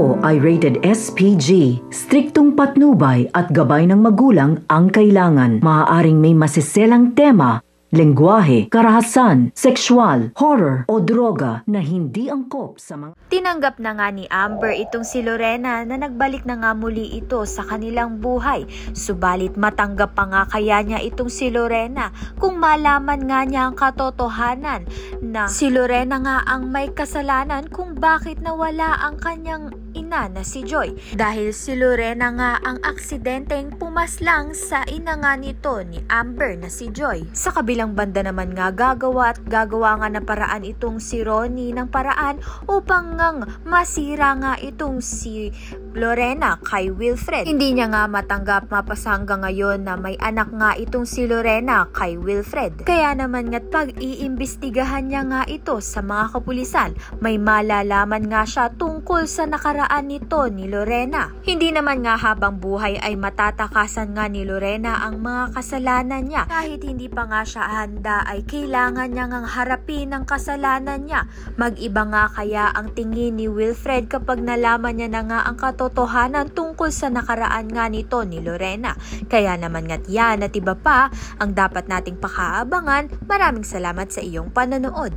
Ito ay rated SPG. Striktong patnubay at gabay ng magulang ang kailangan. Maaaring may masiselang tema, lengguwahe, karahasan, sexual, horror o droga na hindi angkop sa mga... Tinanggap na nga ni Amber itong si Lorena na nagbalik na nga muli ito sa kanilang buhay. Subalit matanggap pa nga kaya niya itong si Lorena kung malaman nga niya ang katotohanan na si Lorena nga ang may kasalanan kung bakit nawala ang kanyang ina na si Joy. Dahil si Lorena nga ang aksidenteng pumaslang sa ina nga nito ni Amber na si Joy. Sa kabilang banda naman nga gagawa nga na paraan itong si Ronnie ng paraan upang ngang masira nga itong si Lorena kay Wilfred. Hindi niya nga matanggap mapasangga ngayon na may anak nga itong si Lorena kay Wilfred. Kaya naman nga't pag-iimbestigahan niya nga ito sa mga kapulisan, may malalaman nga siya tungkol sa nakaraan nito ni Lorena. Hindi naman nga habang buhay ay matatakasan nga ni Lorena ang mga kasalanan niya. Kahit hindi pa nga siya handa ay kailangan niya ngang harapin ang kasalanan niya. Mag-iba nga kaya ang tingin ni Wilfred kapag nalaman niya na nga ang katotohanan tungkol sa nakaraan nga nito ni Lorena. Kaya naman nga't yan at iba pa ang dapat nating pakaabangan. Maraming salamat sa iyong panonood.